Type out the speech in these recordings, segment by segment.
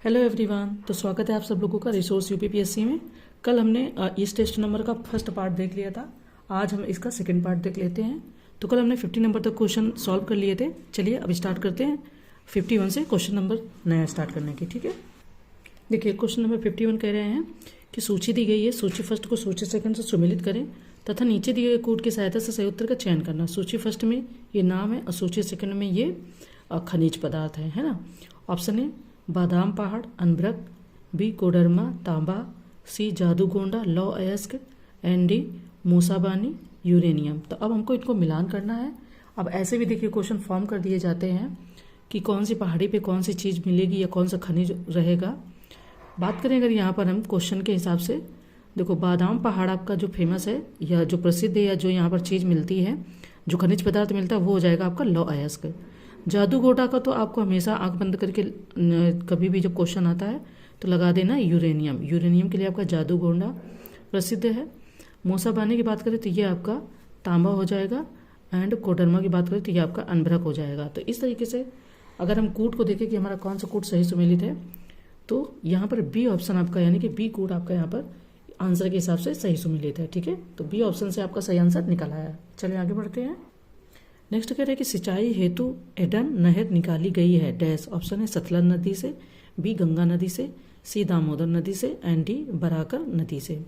Hello everyone. तो स्वागत है आप सब लोगों का रिसोर्स यूपीपीएससी में। कल हमने इस टेस्ट नंबर का फर्स्ट पार्ट देख लिया था। आज हम इसका सेकंड पार्ट देख लेते हैं। तो कल हमने 50 नंबर तक क्वेश्चन सॉल्व कर लिए थे। चलिए अब स्टार्ट करते हैं 51 से क्वेश्चन नंबर नया स्टार्ट करने की। ठीक है, देखिए क्वेश्चन नंबर 51 कह रहे हैं कि सूची दी गई है, सूची फर्स्ट को सूची सेकंड से सुमेलित करें तथा नीचे दिए गए कोड की सहायता से सही उत्तर का चयन करना। सूची फर्स्ट में ये नाम है और सूची सेकंड में ये खनिज पदार्थ है ना। ऑप्शन ए बादाम पहाड़ अनब्रक, बी कोडरमा तांबा, सी जादूगोंडा लौ अयस्क, एंड डी मूसाबानी यूरेनियम। तो अब हमको इनको मिलान करना है। अब ऐसे भी देखिए क्वेश्चन फॉर्म कर दिए जाते हैं कि कौन सी पहाड़ी पे कौन सी चीज़ मिलेगी या कौन सा खनिज रहेगा। बात करें अगर यहाँ पर हम क्वेश्चन के हिसाब से, देखो बादाम पहाड़ आपका जो फेमस है या जो प्रसिद्ध है या जो यहाँ पर चीज़ मिलती है, जो खनिज पदार्थ मिलता है वो हो जाएगा आपका लौ अयस्क। जादूगोंडा का तो आपको हमेशा आंख बंद करके कभी भी जब क्वेश्चन आता है तो लगा देना यूरेनियम। यूरेनियम के लिए आपका जादूगोंडा प्रसिद्ध है। मूसाबानी की बात करें तो ये आपका तांबा हो जाएगा, एंड कोडरमा की बात करें तो ये आपका अनभ्रक हो जाएगा। तो इस तरीके से अगर हम कूट को देखें कि हमारा कौन सा कूट सही सुमेलित है, तो यहाँ पर बी ऑप्शन आपका यानी कि बी कूट आपका यहाँ पर आंसर के हिसाब से सही सुमेलित है। ठीक है, तो बी ऑप्शन से आपका सही आंसर निकल आया। चलिए आगे बढ़ते हैं। नेक्स्ट कह रहे हैं कि सिंचाई हेतु एडन नहर निकाली गई है डैश। ऑप्शन है सतलज नदी से, बी गंगा नदी से, सी दामोदर नदी से, एंड डी बराकर नदी से।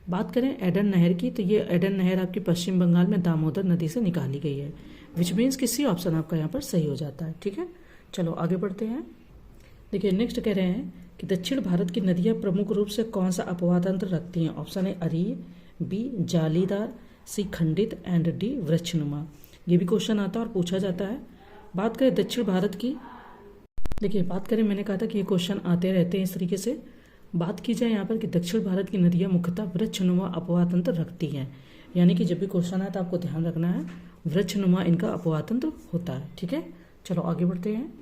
बात करें एडन नहर की तो ये एडन नहर आपकी पश्चिम बंगाल में दामोदर नदी से निकाली गई है, विच मीन्स कि सी ऑप्शन आपका यहाँ पर सही हो जाता है। ठीक है, चलो आगे बढ़ते हैं। देखिए नेक्स्ट कह रहे हैं कि दक्षिण भारत की नदियाँ प्रमुख रूप से कौन सा अपवाद तंत्र रखती हैं। ऑप्शन है अरीय, बी जालीदार, सी खंडित, एंड डी वृक्षनुमा। ये भी क्वेश्चन आता है और पूछा जाता है। बात करें दक्षिण भारत की, देखिए बात करें मैंने कहा था कि ये क्वेश्चन आते रहते हैं इस तरीके से। बात की जाए यहाँ पर कि दक्षिण भारत की नदियाँ मुख्यतः वृक्षनुमा अपवाद तंत्र रखती हैं, यानी कि जब भी क्वेश्चन आए तो आपको ध्यान रखना है वृक्षनुमा इनका अपवाद तंत्र होता है। ठीक है, चलो आगे बढ़ते हैं।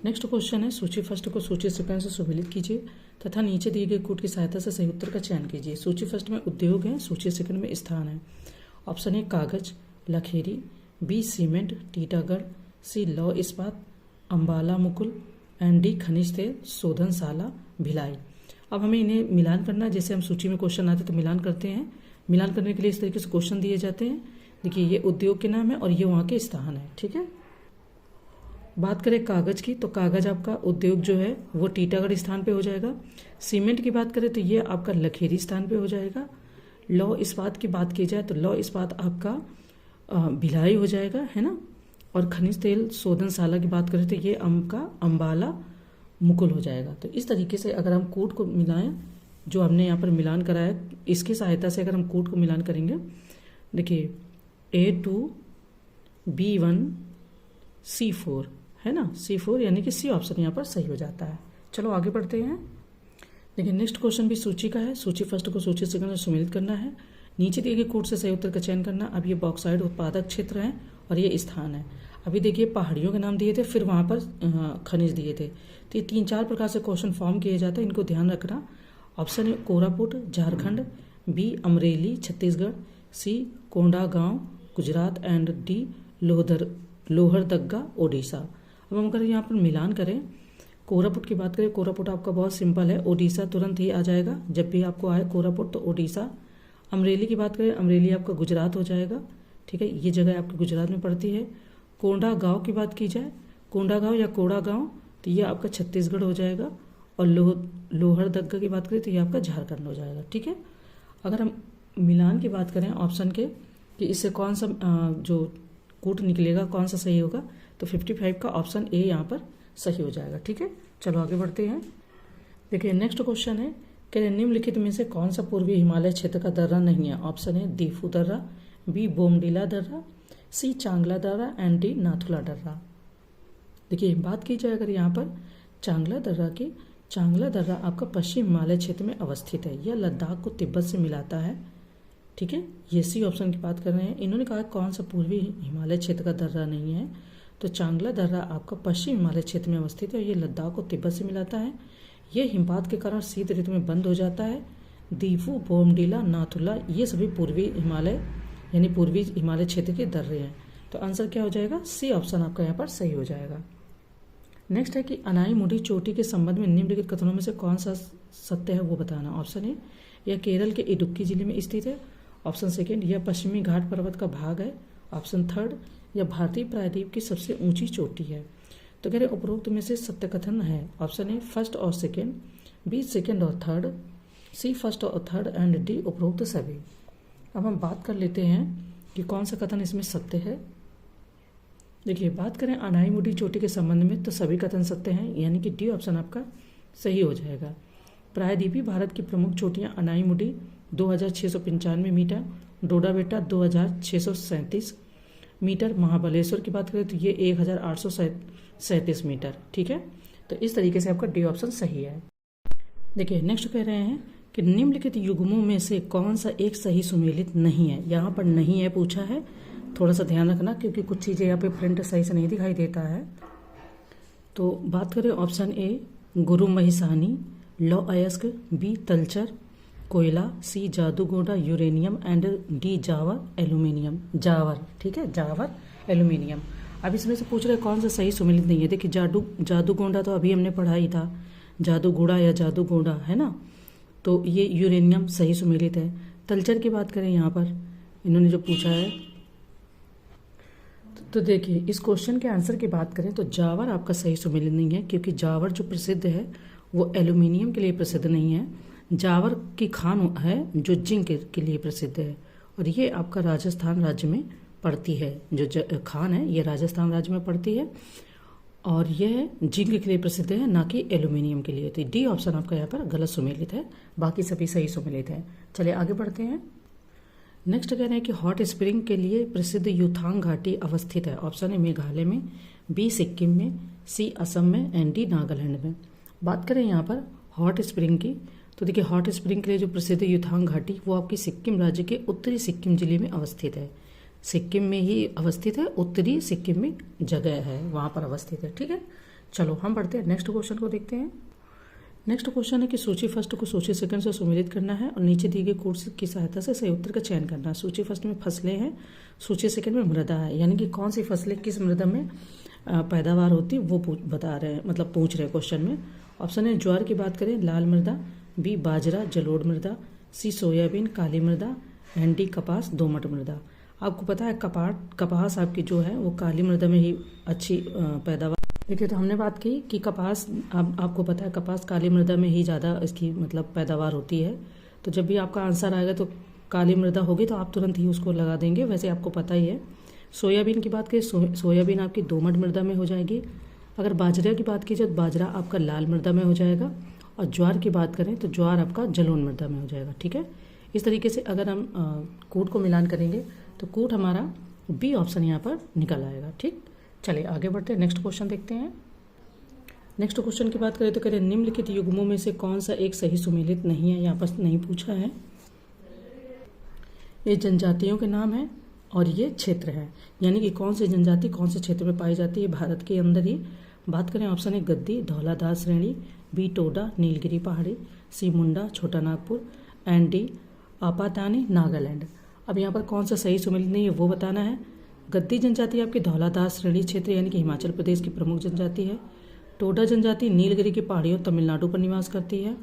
नेक्स्ट क्वेश्चन है सूची फर्स्ट को सूची सेकंड से सुमेलित कीजिए तथा नीचे दिए गए कूट की सहायता से सही उत्तर का चयन कीजिए। सूची फर्स्ट में उद्योग है, सूची सेकंड में स्थान है। ऑप्शन है कागज लखेरी, बी सीमेंट टीटागढ़, सी लौह इस्पात अम्बाला मुकुल, एंड डी खनिज तेल शोधनशाला भिलाई। अब हमें इन्हें मिलान करना है। जैसे हम सूची में क्वेश्चन आते तो मिलान करते हैं। मिलान करने के लिए इस तरीके से क्वेश्चन दिए जाते हैं। देखिए ये उद्योग के नाम है और ये वहाँ के स्थान है। ठीक है, बात करें कागज की तो कागज आपका उद्योग जो है वो टीटागढ़ स्थान पे हो जाएगा। सीमेंट की बात करें तो ये आपका लखेरी स्थान पे हो जाएगा। लौह इस्पात की बात की जाए तो लौह इस्पात आपका भिलाई हो जाएगा, है ना। और खनिज तेल शोधनशाला की बात करें तो ये आपका अम्बाला मुकुल हो जाएगा। तो इस तरीके से अगर हम कूट को मिलाएं, जो हमने यहाँ पर मिलान कराया इसकी सहायता से अगर हम कूट को मिलान करेंगे, देखिए A2 B1 C4 है ना, C4 यानी कि सी ऑप्शन यहाँ पर सही हो जाता है। चलो आगे बढ़ते हैं। देखिए नेक्स्ट क्वेश्चन भी सूची का है। सूची फर्स्ट को सूची सेकंड से सुमेलित करना है, नीचे दिए गए कूट से सही उत्तर का चयन करना। अब ये बॉक्साइड उत्पादक क्षेत्र है और ये स्थान है। अभी देखिए पहाड़ियों के नाम दिए थे, फिर वहाँ पर खनिज दिए थे। तो ये 3-4 प्रकार से क्वेश्चन फॉर्म किए जाते हैं, इनको ध्यान रखना। ऑप्शन है Koraput Jharkhand, B Amreli Chhattisgarh, C Kondagaon Gujarat, and D Lohardaga Odisha. अब हम अगर यहाँ पर मिलान करें, कोरापुट की बात करें, कोरापुट आपका बहुत सिंपल है, ओडिशा तुरंत ही आ जाएगा। जब भी आपको आए कोरापुट तो ओडिशा। अमरेली की बात करें, अमरेली आपका गुजरात हो जाएगा। ठीक है, ये जगह आपके गुजरात में पड़ती है। कोंडागांव की बात की जाए, कोंडागांव या कोड़ागांव तो ये आपका छत्तीसगढ़ हो जाएगा। और लोहरदग्गा की बात करें तो ये आपका झारखंड हो जाएगा। ठीक है, अगर हम मिलान की बात करें ऑप्शन के कि इससे कौन सा जो कूट निकलेगा कौन सा सही होगा, तो 55 का ऑप्शन ए यहाँ पर सही हो जाएगा। ठीक है, चलो आगे बढ़ते हैं। देखिए नेक्स्ट क्वेश्चन है कि निम्नलिखित में से कौन सा पूर्वी हिमालय क्षेत्र का दर्रा नहीं है। ऑप्शन है दीफू दर्रा, बी बोमडीला दर्रा, सी चांगला दर्रा, एंड डी नाथुला दर्रा। देखिए बात की जाए अगर यहाँ पर चांगला दर्रा की, चांगला दर्रा आपका पश्चिम हिमालय क्षेत्र में अवस्थित है। यह लद्दाख को तिब्बत से मिलाता है। ठीक है, ये सी ऑप्शन की बात कर रहे हैं। इन्होंने कहा कौन सा पूर्वी हिमालय क्षेत्र का दर्रा नहीं है, तो चांगला दर्रा आपका पश्चिम हिमालय क्षेत्र में अवस्थित है और ये लद्दाख को तिब्बत से मिलाता है। ये हिमपात के कारण शीत ऋतु में बंद हो जाता है। दीफू बोमडीला नाथुला ये सभी पूर्वी हिमालय यानी पूर्वी हिमालय क्षेत्र के दर्रे हैं। तो आंसर क्या हो जाएगा, सी ऑप्शन आपका यहाँ पर सही हो जाएगा। नेक्स्ट है कि अनाईमुडी चोटी के संबंध में निम्नलिखित कथनों में से कौन सा सत्य है वो बताना। ऑप्शन ए, यह केरल के इडुक्की जिले में स्थित है। ऑप्शन सेकेंड, यह पश्चिमी घाट पर्वत का भाग है। ऑप्शन थर्ड, यह भारतीय प्रायद्वीप की सबसे ऊंची चोटी है। तो कह रहे उपरोक्त में से सत्य कथन है। ऑप्शन ए फर्स्ट और सेकेंड, बी सेकेंड और थर्ड, सी फर्स्ट और थर्ड एंड डी उपरोक्त सभी। अब हम बात कर लेते हैं कि कौन सा कथन इसमें सत्य है। देखिए, बात करें अनाईमुडी चोटी के संबंध में तो सभी कथन सत्य हैं, यानी कि डी ऑप्शन आपका सही हो जाएगा। प्रायद्वीपी भारत की प्रमुख चोटियां अनाईमुडी 2695 मीटर, डोडा बेटा 2637 मीटर, महाबलेश्वर की बात करें तो ये 1837 मीटर। ठीक है, तो इस तरीके से आपका डी ऑप्शन सही है। देखिए, नेक्स्ट कह रहे हैं कि निम्नलिखित युग्मों में से कौन सा एक सही सुमेलित नहीं है। यहाँ पर नहीं है पूछा है, थोड़ा सा ध्यान रखना क्योंकि कुछ चीज़ें यहाँ पे प्रिंट सही से नहीं दिखाई देता है। तो बात करें ऑप्शन ए गुरु महिसानी, लौ अयस्क, बी तलचर कोयला, C Jaduguda uranium and D Zawar aluminium. Zawar, ठीक है, जावर एल्यूमिनियम। अब इसमें से पूछ रहे कौन सा सही सुमेलित नहीं है। देखिए, जादूगोड़ा तो अभी हमने पढ़ा ही था, जादूगोड़ा या जादूगोड़ा है ना, तो ये यूरेनियम सही सुमेलित है। तलचर की बात करें यहाँ पर इन्होंने जो पूछा है, तो देखिए इस क्वेश्चन के आंसर की बात करें तो जावर आपका सही सुमेलित नहीं है, क्योंकि जावर जो प्रसिद्ध है वो एल्यूमिनियम के लिए प्रसिद्ध नहीं है। जावर की खान है जो जिंक के लिए प्रसिद्ध है, और ये आपका राजस्थान राज्य में पड़ती है। जो खान है ये राजस्थान राज्य में पड़ती है, और यह जिंक के लिए प्रसिद्ध है, ना कि एल्यूमिनियम के लिए। तो डी ऑप्शन आपका यहाँ पर गलत सुमेलित है, बाकी सभी सही सुमेलित है। चलिए आगे बढ़ते हैं। नेक्स्ट कह रहे हैं कि हॉट स्प्रिंग के लिए प्रसिद्ध युथांग घाटी अवस्थित है। ऑप्शन ए मेघालय में, बी सिक्किम में, सी असम में एंड डी नागालैंड में। बात करें यहाँ पर हॉट स्प्रिंग की, तो देखिए हॉट स्प्रिंग के लिए जो प्रसिद्ध युथांग घाटी वो आपकी सिक्किम राज्य के उत्तरी सिक्किम जिले में अवस्थित है। सिक्किम में ही अवस्थित है, उत्तरी सिक्किम में जगह है, वहां पर अवस्थित है। ठीक है, चलो हम बढ़ते हैं नेक्स्ट क्वेश्चन को देखते हैं। नेक्स्ट क्वेश्चन है कि सूची फर्स्ट को सूची सेकंड से सुमेलित करना है और नीचे दिए गए कोड्स की सहायता से सही उत्तर का चयन करना है। सूची फर्स्ट में फसलें हैं, सूची सेकंड में मृदा है, यानी कि कौन सी फसलें किस मृदा में पैदावार होती है वो बता रहे हैं, मतलब पूछ रहे हैं क्वेश्चन में। ऑप्शन है ज्वार की बात करें लाल मृदा, बी बाजरा जलोढ़ मृदा, सी सोयाबीन काली मृदा एंड डी कपास दोमट मृदा। आपको पता है कपास आपकी जो है वो काली मृदा में ही अच्छी पैदावार। देखिए, तो हमने बात की कि कपास आपको पता है कपास काली मृदा में ही ज़्यादा इसकी मतलब पैदावार होती है। तो जब भी आपका आंसर आएगा तो काली मृदा होगी तो आप तुरंत ही उसको लगा देंगे, वैसे आपको पता ही है। सोयाबीन की बात करें, सोयाबीन आपकी दोमट मृदा में हो जाएगी। अगर बाजरा की बात की जाए तो बाजरा आपका लाल मृदा में हो जाएगा, और ज्वार की बात करें तो ज्वार आपका जलोढ़ मृदा में हो जाएगा। ठीक है, इस तरीके से अगर हम कूट को मिलान करेंगे तो कूट हमारा बी ऑप्शन यहाँ पर निकल आएगा। ठीक, चलिए आगे बढ़ते हैं, नेक्स्ट क्वेश्चन देखते हैं। नेक्स्ट क्वेश्चन की बात करें तो कह रहे निम्नलिखित युग्मों में से कौन सा एक सही सुमेलित नहीं है, यहाँ पर नहीं पूछा है। ये जनजातियों के नाम है और ये क्षेत्र है, यानी कि कौन सी जनजाति कौन से क्षेत्र में पाई जाती है भारत के अंदर ही। बात करें ऑप्शन है गद्दी धौलाधार श्रेणी, बी टोडा नीलगिरी पहाड़ी, सी मुंडा छोटा नागपुर एंड डी आपातानी नागालैंड। अब यहाँ पर कौन सा सही सुमेलित नहीं है वो बताना है। गद्दी जनजाति आपकी धौलाधार श्रेणी क्षेत्र यानी कि हिमाचल प्रदेश की प्रमुख जनजाति है। टोडा जनजाति नीलगिरी की पहाड़ियों तमिलनाडु पर निवास करती है।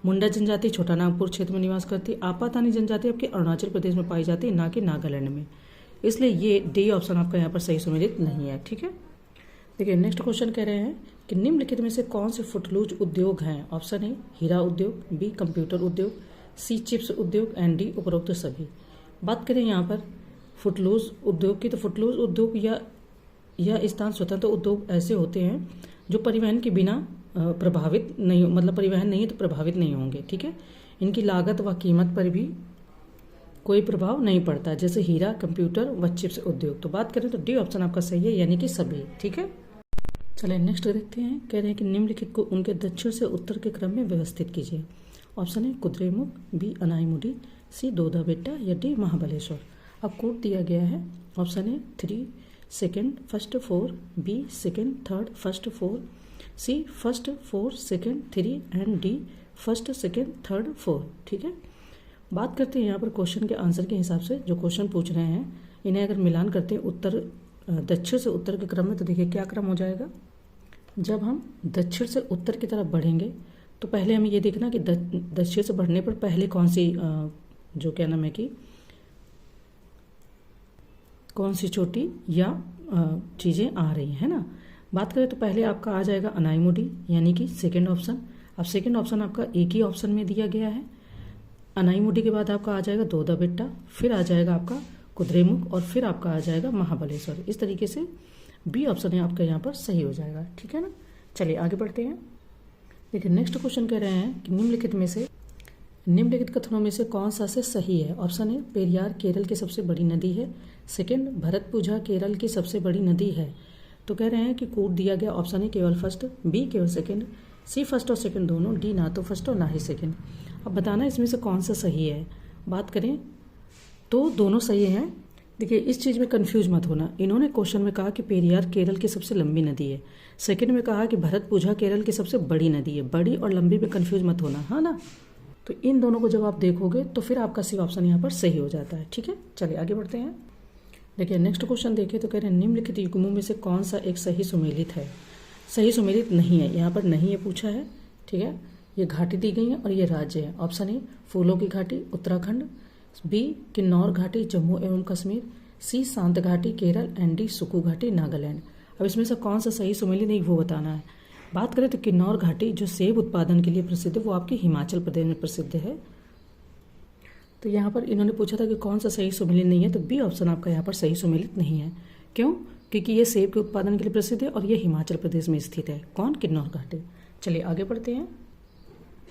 मुंडा जनजाति छोटा नागपुर क्षेत्र में निवास करती है। आपातानी जनजाति आपके अरुणाचल प्रदेश में पाई जाती है, ना कि नागालैंड में। इसलिए ये डी ऑप्शन आपका यहाँ पर सही सुमेलित नहीं है। ठीक है, देखिए नेक्स्ट क्वेश्चन कह रहे हैं कि निम्नलिखित में से कौन से फुटलूज उद्योग हैं। ऑप्शन है हीरा उद्योग, बी कंप्यूटर उद्योग, सी चिप्स उद्योग एंड डी उपरोक्त सभी। बात करें यहाँ पर फुटलूज उद्योग की, तो फुटलूज उद्योग या स्थान स्वतंत्र उद्योग ऐसे होते हैं जो परिवहन के बिना प्रभावित नहीं, मतलब परिवहन नहीं है तो प्रभावित नहीं होंगे। ठीक है, इनकी लागत व कीमत पर भी कोई प्रभाव नहीं पड़ता, जैसे हीरा कंप्यूटर व चिप्स उद्योग। तो बात करें तो डी ऑप्शन आपका सही है, यानी कि सभी। ठीक है, चलिए नेक्स्ट देखते हैं। कह रहे हैं कि निम्नलिखित को उनके दक्षिण से उत्तर के क्रम में व्यवस्थित कीजिए। ऑप्शन है कुद्रेमुख, बी अनाईमुडी, सी दोदा बेट्टा या डी महाबलेश्वर। अब कोड दिया गया है। ऑप्शन है 3 second first 4, B second third first 4, C first 4 second 3 and D first second third 4। ठीक है, बात करते हैं यहाँ पर क्वेश्चन के आंसर के हिसाब से जो क्वेश्चन पूछ रहे हैं, इन्हें अगर मिलान करते हैं उत्तर दक्षिण से उत्तर के क्रम में, तो देखिए क्या क्रम हो जाएगा। जब हम दक्षिण से उत्तर की तरफ बढ़ेंगे तो पहले हमें ये देखना कि दक्षिण से बढ़ने पर पहले कौन सी जो क्या नाम है कि कौन सी चोटी या चीज़ें आ रही है ना। बात करें तो पहले आपका आ जाएगा अनाईमुडी, यानी कि सेकेंड ऑप्शन। अब सेकेंड ऑप्शन आपका एक ही ऑप्शन में दिया गया है। अनाईमुडी के बाद आपका आ जाएगा दोदाबेट्टा, फिर आ जाएगा आपका कुद्रेमुख और फिर आपका आ जाएगा महाबलेश्वर। इस तरीके से बी ऑप्शन है आपका यहाँ पर सही हो जाएगा, ठीक है ना। चलिए आगे बढ़ते हैं। देखिए नेक्स्ट क्वेश्चन कह रहे हैं कि निम्नलिखित कथनों में से कौन सा से सही है। ऑप्शन ए, पेरियार केरल की सबसे बड़ी नदी है। सेकंड, भरतपुझा केरल की सबसे बड़ी नदी है। तो कह रहे हैं कि कोड दिया गया ऑप्शन ए केवल फर्स्ट, बी केवल सेकंड, सी फर्स्ट और सेकंड दोनों, डी ना तो फर्स्ट और ना ही सेकंड। अब बताना इसमें से कौन सा सही है। बात करें तो दोनों सही हैं। देखिए इस चीज़ में कंफ्यूज मत होना। इन्होंने क्वेश्चन में कहा कि पेरियार केरल की सबसे लंबी नदी है, सेकंड में कहा कि भरतपुझा केरल की सबसे बड़ी नदी है। बड़ी और लंबी में कंफ्यूज मत होना, हाँ ना। तो इन दोनों को जब आप देखोगे तो फिर आपका सी ऑप्शन यहाँ पर सही हो जाता है, ठीक है। चलिए आगे बढ़ते हैं। देखिए नेक्स्ट क्वेश्चन देखिए तो कह रहे हैं निम्नलिखित युग्मों में से कौन सा एक सही सुमेलित है। सही सुमेलित नहीं है, यहाँ पर नहीं है पूछा है, ठीक है। ये घाटी दी गई है और ये राज्य है। ऑप्शन ए, फूलों की घाटी उत्तराखंड, बी, किन्नौर घाटी जम्मू एवं कश्मीर, सी, शांत घाटी केरल एंड डी, सुकू घाटी नागालैंड। अब इसमें से कौन सा सही सुमेलित नहीं वो बताना है। बात करें तो किन्नौर घाटी जो सेब उत्पादन के लिए प्रसिद्ध है वो आपके हिमाचल प्रदेश में प्रसिद्ध है। तो यहाँ पर इन्होंने पूछा था कि कौन सा सही सुमेलित नहीं है, तो बी ऑप्शन आपका यहाँ पर सही सुमेलित नहीं है। क्यों? क्योंकि ये सेब के उत्पादन के लिए प्रसिद्ध है और ये हिमाचल प्रदेश में स्थित है। कौन? किन्नौर घाटी। चलिए आगे बढ़ते हैं।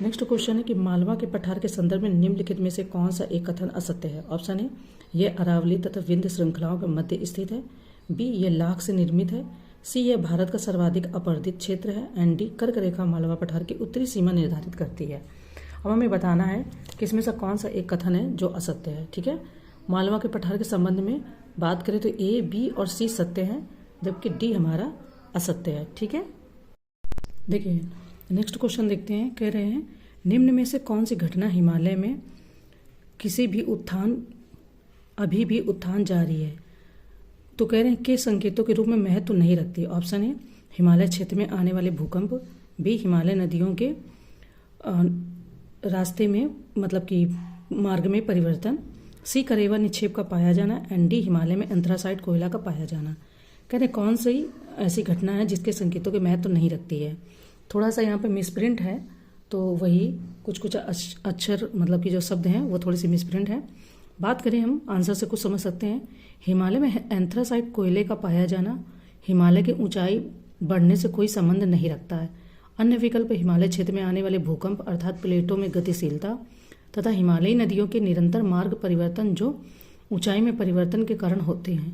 नेक्स्ट क्वेश्चन है कि मालवा के पठार के संदर्भ में निम्नलिखित में से कौन सा एक कथन असत्य है। ऑप्शन ए, ये अरावली तथा विंध्य श्रृंखलाओं के मध्य स्थित है। बी, ये लाख से निर्मित है। सी, यह भारत का सर्वाधिक अपर्दित क्षेत्र है। एंड डी, कर्क रेखा मालवा पठार की उत्तरी सीमा निर्धारित करती है। अब हमें बताना है कि इसमें से कौन सा एक कथन है जो असत्य है, ठीक है। मालवा के पठार के संबंध में बात करें तो ए, बी और सी सत्य है, जबकि डी हमारा असत्य है, ठीक है। देखिए नेक्स्ट क्वेश्चन देखते हैं। कह रहे हैं निम्न में से कौन सी घटना हिमालय में किसी भी अभी भी उत्थान जारी है। तो कह रहे हैं के संकेतों के रूप में महत्व नहीं रखती। ऑप्शन ए, हिमालय क्षेत्र में आने वाले भूकंप, बी, हिमालय नदियों के रास्ते में मतलब कि मार्ग में परिवर्तन, सी, करेवा निक्षेप का पाया जाना एंड डी, हिमालय में एंथ्रासाइट कोयला का पाया जाना। कह रहे कौन सी ऐसी घटना है जिसके संकेतों के महत्व नहीं रखती है। थोड़ा सा यहाँ पे मिसप्रिंट है, तो वही कुछ अक्षर मतलब कि जो शब्द हैं वो थोड़ी सी मिसप्रिंट है। बात करें हम आंसर से कुछ समझ सकते हैं। हिमालय में एंथ्रासाइट कोयले का पाया जाना हिमालय की ऊंचाई बढ़ने से कोई संबंध नहीं रखता है। अन्य विकल्प हिमालय क्षेत्र में आने वाले भूकंप अर्थात प्लेटों में गतिशीलता तथा हिमालयी नदियों के निरंतर मार्ग परिवर्तन जो ऊंचाई में परिवर्तन के कारण होते हैं।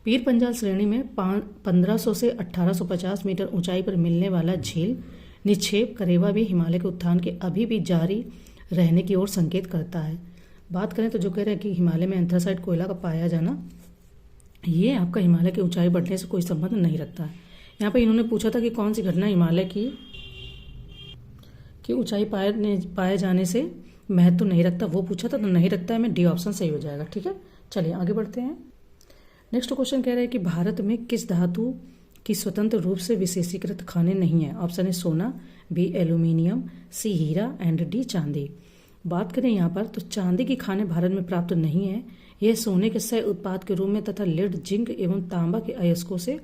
पीर पंजाल श्रेणी में 1500 से 1850 मीटर ऊंचाई पर मिलने वाला झील निक्षेप करेवा भी हिमालय के उत्थान के अभी भी जारी रहने की ओर संकेत करता है। बात करें तो जो कह रहे हैं कि हिमालय में एंथ्रासाइट कोयला का पाया जाना, ये आपका हिमालय की ऊंचाई बढ़ने से कोई संबंध नहीं रखता है। यहाँ पे इन्होंने पूछा था कि कौन सी घटना हिमालय की ऊंचाई पाए जाने से महत्व नहीं रखता, वो पूछा था, तो नहीं रखता है में डी ऑप्शन सही हो जाएगा, ठीक है। चलिए आगे बढ़ते हैं। नेक्स्ट क्वेश्चन कह रहे हैं कि भारत में किस धातु की स्वतंत्र रूप से विशेषीकृत खानें नहीं है। ऑप्शन है सोना, बी, एल्यूमिनियम, सी, हीरा एंड डी, चांदी। बात करें यहाँ पर तो चांदी की खानें भारत में प्राप्त नहीं है। यह सोने के सह उत्पाद के रूप में तथा लेड, जिंक एवं तांबा के अयस्कों से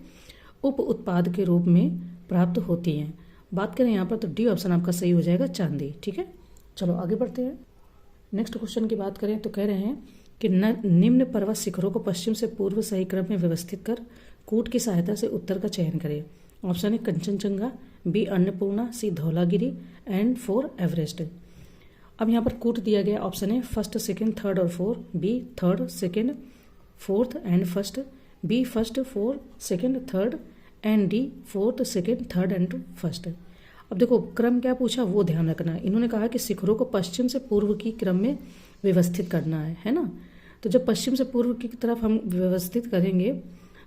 उप उत्पाद के रूप में प्राप्त होती हैं। बात करें यहाँ पर तो डी ऑप्शन आपका सही हो जाएगा, चांदी, ठीक है। चलो आगे बढ़ते हैं। नेक्स्ट क्वेश्चन की बात करें तो कह रहे हैं कि निम्न पर्वत शिखरों को पश्चिम से पूर्व सही क्रम में व्यवस्थित कर कूट की सहायता से उत्तर का चयन करें। ऑप्शन है Kanchenjunga, B, Annapurna, C, Dhaulagiri and 4 Everest. अब यहाँ पर कूट दिया गया। ऑप्शन है फर्स्ट, सेकंड, थर्ड और 4, B, third, second, fourth and first, B, first, 4, second, third and D, fourth, second, third and first. अब देखो क्रम क्या पूछा वो ध्यान रखना है। इन्होंने कहा कि शिखरों को पश्चिम से पूर्व की क्रम में व्यवस्थित करना है ना। तो जब पश्चिम से पूर्व की तरफ हम व्यवस्थित करेंगे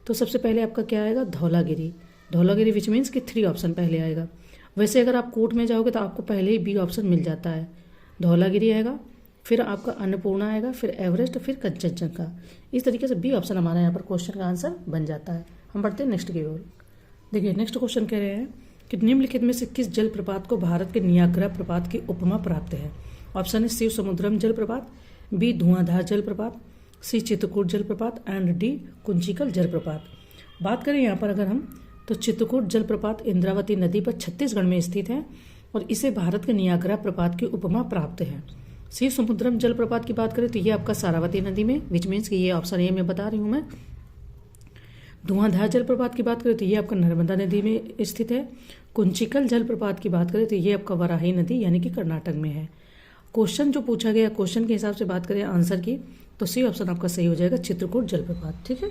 तो सबसे पहले आपका क्या आएगा, धौलागिरी। धौलागिरी विच मीन्स कि 3 ऑप्शन पहले आएगा। वैसे अगर आप कूट में जाओगे तो आपको पहले ही बी ऑप्शन मिल जाता है। धौलागिरी आएगा, फिर आपका अन्नपूर्णा आएगा, फिर एवरेस्ट, फिर कंचनजंगा। इस तरीके से बी ऑप्शन हमारा यहाँ पर क्वेश्चन का आंसर बन जाता है। हम बढ़ते हैं नेक्स्ट की ओर। देखिए नेक्स्ट क्वेश्चन कह रहे हैं कि निम्नलिखित में से किस जलप्रपात को भारत के नियाग्रा प्रपात की उपमा प्राप्त है। ऑप्शन है शिव समुद्रम जलप्रपात, बी धुआंधार जलप्रपात, सी चित्रकूट जलप्रपात एंड डी कुंचिकल जलप्रपात। बात करें यहाँ पर अगर हम, तो चित्रकूट जलप्रपात इंद्रावती नदी पर छत्तीसगढ़ में स्थित है और इसे भारत के नियाग्रा प्रपात की उपमा प्राप्त है। शिव समुद्रम जलप्रपात की बात करें तो ये आपका सारावती नदी में, विच मीन्स कि ये ऑप्शन ए में बता रही हूँ मैं। धुआंधार जलप्रपात की बात करें तो ये आपका नर्मदा नदी में स्थित है। कुंचिकल जलप्रपात की बात करें तो ये आपका वराही नदी यानी कि कर्नाटक में है। क्वेश्चन जो पूछा गया, क्वेश्चन के हिसाब से बात करें आंसर की, तो सी ऑप्शन आपका सही हो जाएगा, चित्रकूट जलप्रपात। ठीक है।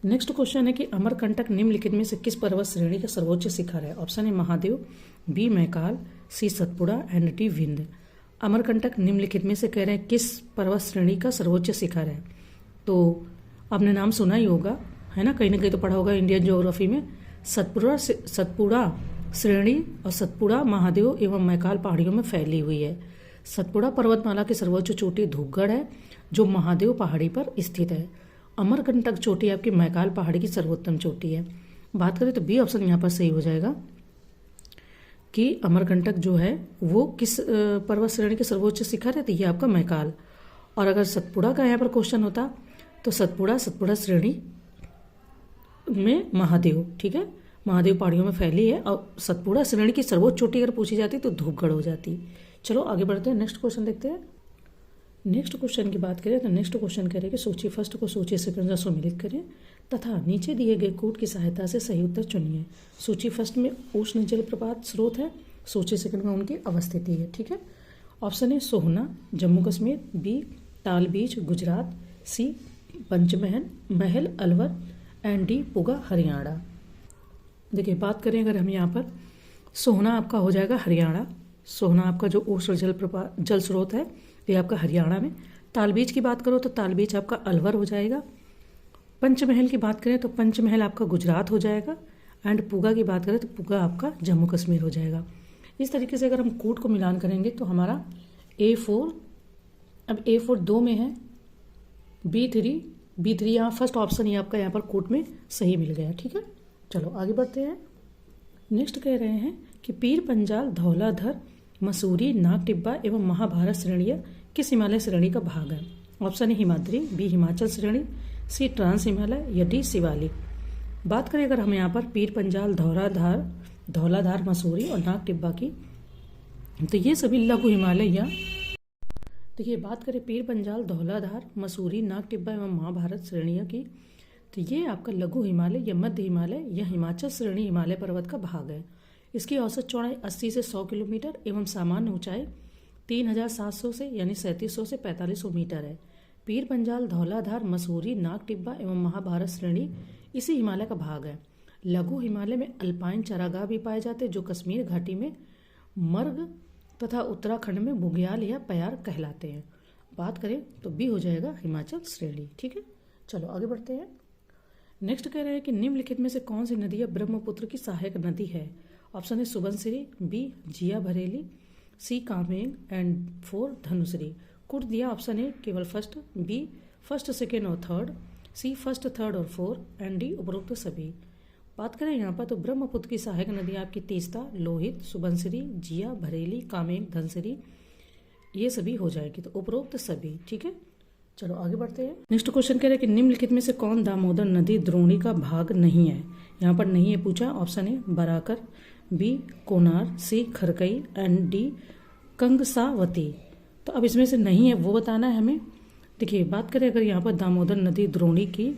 नेक्स्ट क्वेश्चन है कि अमरकंटक निम्नलिखित में से किस पर्वत श्रेणी का सर्वोच्च शिखर है। ऑप्शन है Mahadev, B Maikal, C Satpura and D Vindhya. Amarkantak निम्नलिखित में से कह रहे हैं किस पर्वत श्रेणी का सर्वोच्च शिखर है। तो आपने नाम सुना ही होगा, है ना कहीं तो पढ़ा होगा इंडियन ज्योग्राफी में। सतपुड़ा श्रेणी और सतपुड़ा महादेव एवं मैकाल पहाड़ियों में फैली हुई है। सतपुड़ा पर्वतमाला की सर्वोच्च चोटी धूपगढ़ है जो महादेव पहाड़ी पर स्थित है। अमरकंटक चोटी आपकी मैकाल पहाड़ी की सर्वोत्तम चोटी है। बात करें तो बी ऑप्शन यहाँ पर सही हो जाएगा कि अमरकंटक जो है वो किस पर्वत श्रेणी के सर्वोच्च शिखर है, तो ये आपका मैकाल। और अगर सतपुड़ा का यहाँ पर क्वेश्चन होता तो सतपुड़ा श्रेणी में महादेव, ठीक है, महादेव पहाड़ियों में फैली है और सतपुड़ा श्रेणी की सर्वोच्च चोटी अगर पूछी जाती तो धूपगढ़ हो जाती। चलो आगे बढ़ते हैं, नेक्स्ट क्वेश्चन देखते हैं। नेक्स्ट क्वेश्चन की बात करें तो नेक्स्ट क्वेश्चन कह रहे हैं कि सूची फर्स्ट को सूची सेकंड से सम्मिलित करें तथा नीचे दिए गए कूट की सहायता से सही उत्तर चुनिए। सूची फर्स्ट में उष्ण जलप्रपात स्रोत है, सूची सेकंड में उनकी अवस्थिति है। ठीक है। ऑप्शन है सोहना जम्मू कश्मीर, बी ताल बीच गुजरात, सी पंचमहल अलवर एंड डी पुगा हरियाणा। देखिए बात करें अगर हम यहाँ पर, सोहना आपका हो जाएगा हरियाणा। सोहना आपका जो उष्ण जल स्रोत है ये आपका हरियाणा में। तालबीज की बात करो तो तालबीज आपका अलवर हो जाएगा। पंचमहल की बात करें तो पंचमहल आपका गुजरात हो जाएगा एंड पुगा की बात करें तो पुगा आपका जम्मू कश्मीर हो जाएगा। इस तरीके से अगर हम कूट को मिलान करेंगे तो हमारा A4, अब A4 2 में है, B3 यहाँ फर्स्ट ऑप्शन ही आपका यहाँ पर कूट में सही मिल गया। ठीक है। चलो आगे बढ़ते हैं। नेक्स्ट कह रहे हैं कि पीर पंजाल, धौलाधर, मसूरी, नाग टिब्बा एवं महाभारत श्रेणियाँ किस हिमालय श्रेणी का भाग है। ऑप्शन है हिमाद्री, बी हिमाचल श्रेणी, सी ट्रांस हिमालय या डी शिवालिक। बात करें अगर हम यहाँ पर पीर पंजाल, धौलाधार, मसूरी और नाग टिब्बा की, तो ये सभी लघु हिमालय या, देखिए बात करें पीर पंजाल, धौलाधार, मसूरी, नाग टिब्बा एवं महाभारत श्रेणियों की, तो ये आपका लघु हिमालय या मध्य हिमालय या हिमाचल श्रेणी हिमालय पर्वत का भाग है। इसकी औसत चौड़ाई 80 से 100 किलोमीटर एवं सामान्य ऊंचाई 3700 से यानी 3700 से 4500 मीटर है। पीर पंजाल, धौलाधार, मसूरी, नाग टिब्बा एवं महाभारत श्रेणी इसी हिमालय का भाग है। लघु हिमालय में अल्पाइन चरागाह भी पाए जाते हैं जो कश्मीर घाटी में मर्ग तथा उत्तराखंड में बुग्याल या प्यार कहलाते हैं। बात करें तो बी हो जाएगा हिमाचल श्रेणी। ठीक है। चलो आगे बढ़ते हैं। नेक्स्ट कह रहे हैं कि निम्नलिखित में से कौन सी नदी ब्रह्मपुत्र की सहायक नदी है। ऑप्शन है Subansiri, B Jia Bhareli, C Kameng and 4 Dhansiri. कुट दिया ऑप्शन है केवल फर्स्ट, बी फर्स्ट, सेकेंड और थर्ड, सी फर्स्ट, थर्ड और 4 एंड डी उपरोक्त सभी। बात करें यहाँ पर तो ब्रह्मपुत्र की सहायक नदी आपकी तीस्ता, लोहित, सुबनसिरी, जिया भरेली, कामेंग, धनसिरी ये सभी हो जाएगी, तो उपरोक्त सभी। ठीक है। चलो आगे बढ़ते हैं। नेक्स्ट क्वेश्चन कह रहे हैं कि निम्नलिखित में से कौन दामोदर नदी द्रोणी का भाग नहीं है। यहाँ पर नहीं है पूछा। ऑप्शन है Barakar, B Konar, C Kharkai and D Kangsabati. तो अब इसमें से नहीं है वो बताना है हमें। देखिए बात करें अगर यहाँ पर दामोदर नदी द्रोणी की,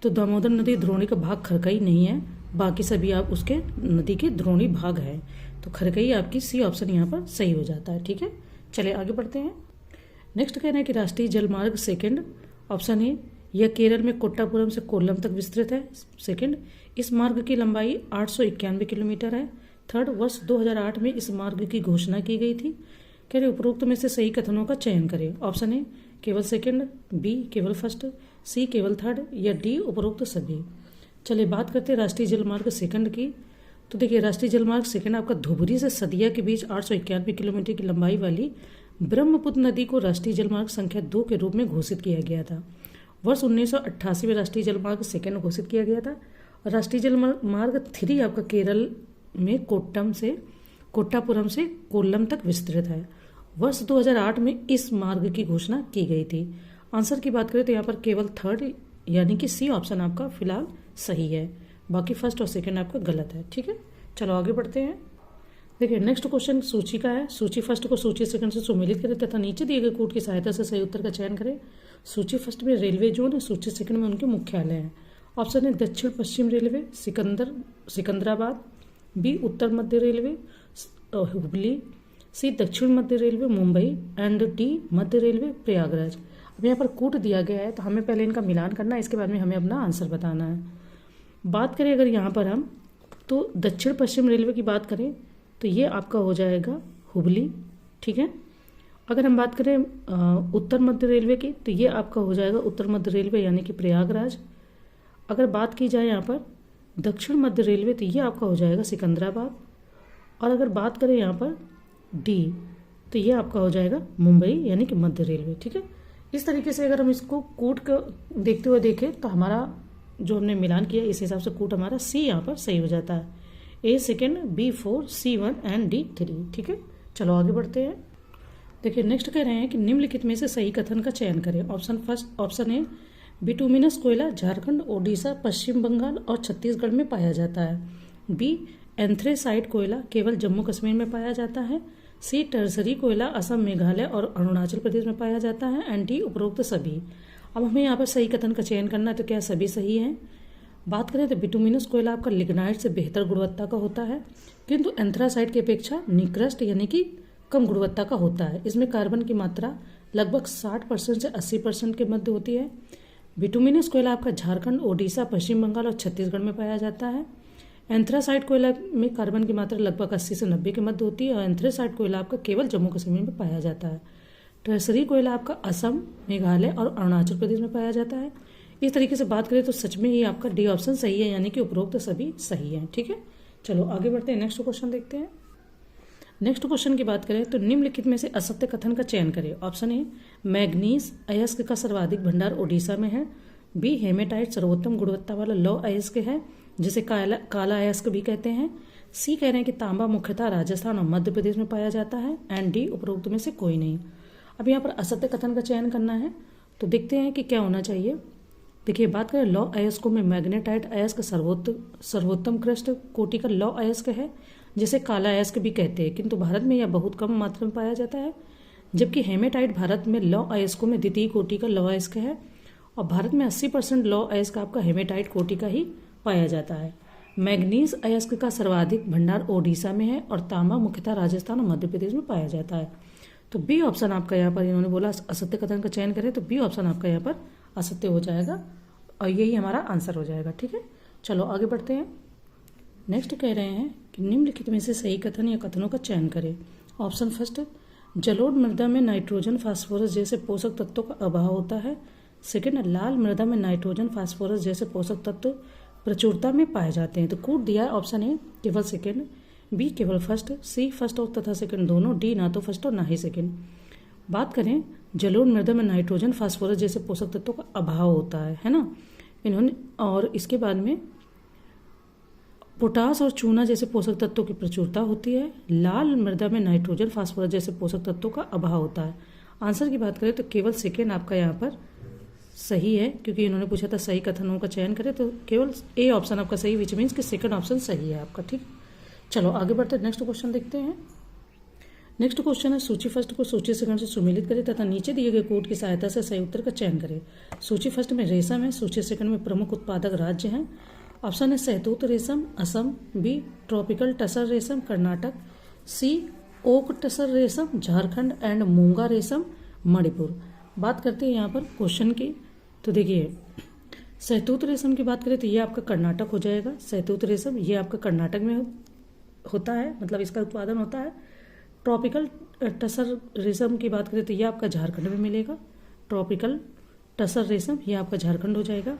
तो दामोदर नदी द्रोणी का भाग खरकई नहीं है, बाकी सभी आप उसके नदी के द्रोणी भाग है, तो खरकई आपकी सी ऑप्शन यहाँ पर सही हो जाता है। ठीक है। चलिए आगे बढ़ते हैं। नेक्स्ट कह रहे हैं कि राष्ट्रीय जलमार्ग सेकंड, ऑप्शन है यह केरल में कोट्टापुरम से कोल्लम तक विस्तृत है। सेकंड, इस मार्ग की लंबाई 891 किलोमीटर है। थर्ड, वर्ष 2008 में इस मार्ग की घोषणा की गई थी। कह रहे उपरोक्त में से सही कथनों का चयन करें। ऑप्शन है केवल सेकंड, बी केवल फर्स्ट, सी केवल थर्ड या डी उपरोक्त सभी। चलिए बात करते हैं राष्ट्रीय जलमार्ग सेकंड की। तो देखिए राष्ट्रीय जलमार्ग सेकंड आपका धुबरी से सदिया के बीच 891 किलोमीटर की लंबाई वाली ब्रह्मपुत्र नदी को राष्ट्रीय जलमार्ग संख्या 2 के रूप में घोषित किया गया था। वर्ष 1988 में राष्ट्रीय जलमार्ग सेकंड घोषित किया गया था। और राष्ट्रीय जलमार्ग 3 आपका केरल में कोट्टापुरम से कोल्लम तक विस्तृत है। वर्ष 2008 में इस मार्ग की घोषणा की गई थी। आंसर की बात करें तो यहाँ पर केवल थर्ड यानी कि सी ऑप्शन आपका फिलहाल सही है, बाकी फर्स्ट और सेकंड आपका गलत है। ठीक है, चलो आगे बढ़ते हैं। देखिए नेक्स्ट क्वेश्चन सूची का है। सूची फर्स्ट को सूची सेकंड से सुमेलित करें तथा नीचे दिए गए कोड की सहायता से सही उत्तर का चयन करें। सूची फर्स्ट में रेलवे जोन है, सूची सेकंड में उनके मुख्यालय हैं। ऑप्शन है दक्षिण पश्चिम रेलवे सिकंदराबाद, बी उत्तर मध्य रेलवे हुबली, सी दक्षिण मध्य रेलवे मुंबई एंड डी मध्य रेलवे प्रयागराज। अब यहाँ पर कोड दिया गया है तो हमें पहले इनका मिलान करना है, इसके बाद में हमें अपना आंसर बताना है। बात करें अगर यहाँ पर हम तो दक्षिण पश्चिम रेलवे की बात करें तो ये आपका हो जाएगा हुबली। ठीक है, अगर हम बात करें उत्तर मध्य रेलवे की तो ये आपका हो जाएगा उत्तर मध्य रेलवे यानी कि प्रयागराज। अगर बात की जाए यहाँ पर दक्षिण मध्य रेलवे तो ये आपका हो जाएगा सिकंदराबाद। और अगर बात करें यहाँ पर डी तो ये आपका हो जाएगा मुंबई यानी कि मध्य रेलवे। ठीक है, इस तरीके से अगर हम इसको कूट कर देखते हुए देखें तो हमारा जो हमने मिलान किया इस हिसाब से कूट हमारा सी यहाँ पर सही हो जाता है। A second, B 4, C 1 and D 3। ठीक है, चलो आगे बढ़ते हैं। देखिए नेक्स्ट कह रहे हैं कि निम्नलिखित में से सही कथन का चयन करें। ऑप्शन ए बिटुमिनस कोयला झारखंड, ओडिशा, पश्चिम बंगाल और छत्तीसगढ़ में पाया जाता है। बी एंथ्रेसाइट कोयला केवल जम्मू कश्मीर में पाया जाता है। सी टर्सरी कोयला असम, मेघालय और अरुणाचल प्रदेश में पाया जाता है। एंड डी उपरोक्त सभी। अब हमें यहाँ पर सही कथन का चयन करना है तो क्या सभी सही हैं? बात करें तो बिटुमिनस कोयला आपका लिग्नाइट से बेहतर गुणवत्ता का होता है, किंतु एंथ्रासाइट की अपेक्षा निकृष्ट यानी कि कम गुणवत्ता का होता है। इसमें कार्बन की मात्रा लगभग 60% से 80% के मध्य होती है। बिटुमिनस कोयला आपका झारखंड, ओडिशा, पश्चिम बंगाल और छत्तीसगढ़ में पाया जाता है। एंथ्रासाइट कोयला में कार्बन की मात्रा लगभग 80 से 90 के मध्य होती है और एंथ्रासाइट कोयला आपका केवल जम्मू कश्मीर में पाया जाता है। टर्सरी कोयला आपका असम, मेघालय और अरुणाचल प्रदेश में पाया जाता है। इस तरीके से बात करें तो सच में ही आपका डी ऑप्शन सही है, यानी कि उपरोक्त सभी सही है। ठीक है, चलो आगे बढ़ते हैं, नेक्स्ट क्वेश्चन देखते हैं। नेक्स्ट क्वेश्चन की बात करें तो निम्नलिखित में से असत्य कथन का चयन करें। ऑप्शन ए मैग्नीज अयस्क का सर्वाधिक भंडार ओडिशा में है। बी हेमेटाइट सर्वोत्तम गुणवत्ता वाला लौह अयस्क है जिसे काला अयस्क भी कहते हैं। सी कह रहे हैं कि तांबा मुख्यतः राजस्थान और मध्य प्रदेश में पाया जाता है। एंड डी उपरोक्त में से कोई नहीं। अब यहाँ पर असत्य कथन का चयन करना है तो देखते हैं कि क्या होना चाहिए। देखिए बात करें लौह अयस्कों में मैग्नेटाइट अयस्क सर्वोत्तम कृष्ण कोटि का लौह अयस्क है जिसे काला अयस्क भी कहते हैं, किंतु भारत में यह बहुत कम मात्रा में पाया जाता है। जबकि हेमेटाइट भारत में लौह अयस्कों में द्वितीय कोटि का लौह अयस्क है और भारत में 80% लौह अयस्क आपका हेमेटाइट कोटि का ही पाया जाता है। मैग्नीज अयस्क का सर्वाधिक भंडार ओडिशा में है और तांबा मुख्यतः राजस्थान और मध्य प्रदेश में पाया जाता है। तो बी ऑप्शन आपका यहाँ पर इन्होंने बोला असत्य कथन का चयन करें तो बी ऑप्शन आपका यहाँ पर असत्य हो जाएगा और यही हमारा आंसर हो जाएगा। ठीक है, चलो आगे बढ़ते हैं। नेक्स्ट कह रहे हैं कि निम्नलिखित में से सही कथन या कथनों का चयन करें। ऑप्शन फर्स्ट जलोढ़ मृदा में नाइट्रोजन फास्फोरस जैसे पोषक तत्वों का अभाव होता है। सेकंड लाल मृदा में नाइट्रोजन फास्फोरस जैसे पोषक तत्व प्रचुरता में पाए जाते हैं। तो कोड दिया है ऑप्शन ए केवल सेकंड, बी केवल फर्स्ट, सी फर्स्ट और तथा सेकंड दोनों, डी ना तो फर्स्ट और ना ही सेकंड। बात करें जलोढ़ मृदा में नाइट्रोजन फास्फोरस जैसे पोषक तत्वों का अभाव होता है ना इन्होंने, और इसके बाद में पोटास और चूना जैसे पोषक तत्वों की प्रचुरता होती है। लाल मृदा में नाइट्रोजन फास्फोरस जैसे पोषक तत्वों का अभाव होता है। आंसर की बात करें तो केवल सेकेंड आपका यहाँ पर सही है, क्योंकि इन्होंने पूछा था सही कथनों का चयन करें तो केवल ए ऑप्शन आपका सही, विच मीन्स कि सेकंड ऑप्शन सही है आपका। ठीक, चलो आगे बढ़ते हैं, नेक्स्ट क्वेश्चन देखते हैं। नेक्स्ट क्वेश्चन है सूची फर्स्ट को सूची सेकंड से सुमेलित करें तथा नीचे दिए गए कोड की सहायता से सही उत्तर का चयन करें। सूची फर्स्ट में रेशम है, सूची सेकंड में प्रमुख उत्पादक राज्य हैं। ऑप्शन है सहतूत रेशम असम, बी ट्रॉपिकल टसर रेशम कर्नाटक, सी ओक टसर रेशम झारखंड एंड मूंगा रेशम मणिपुर। बात करते हैं यहाँ पर क्वेश्चन की, तो देखिए सहतूत रेशम की बात करें तो ये आपका कर्नाटक हो जाएगा। सहतूत रेशम ये आपका कर्नाटक में होता है, मतलब इसका उत्पादन होता है। ट्रॉपिकल टसर रेशम की बात करें तो ये आपका झारखंड में मिलेगा। ट्रॉपिकल टसर रेशम ये आपका झारखंड हो जाएगा।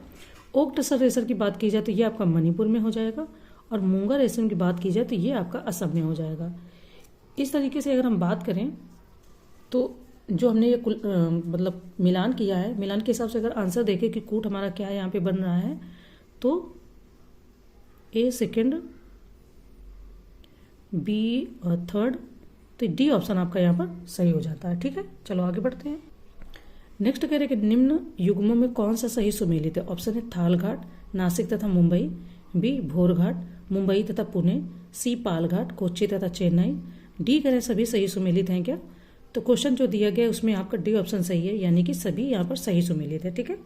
ओक टसर रेशम की बात की जाए तो ये आपका मणिपुर में हो जाएगा और मूंगा रेशम की बात की जाए तो ये आपका असम में हो जाएगा। इस तरीके से अगर हम बात करें तो जो हमने ये मतलब मिलान किया है, मिलान के हिसाब से अगर आंसर देखें कि कूट हमारा क्या यहाँ पे बन रहा है तो ए सेकेंड बी थर्ड, तो डी ऑप्शन आपका यहाँ पर सही हो जाता है। ठीक है, चलो आगे बढ़ते हैं। नेक्स्ट कह रहे हैं कि निम्न युग्मों में कौन सा सही सुमेलित है। ऑप्शन है थालघाट, नासिक तथा मुंबई, बी भोरघाट, मुंबई तथा पुणे, सी पालघाट, कोच्चि तथा चेन्नई, डी कह रहे सभी सही सुमेलित हैं क्या। तो क्वेश्चन जो दिया गया है उसमें आपका डी ऑप्शन सही है, यानी कि सभी यहाँ पर सही सुमेलित है। ठीक है,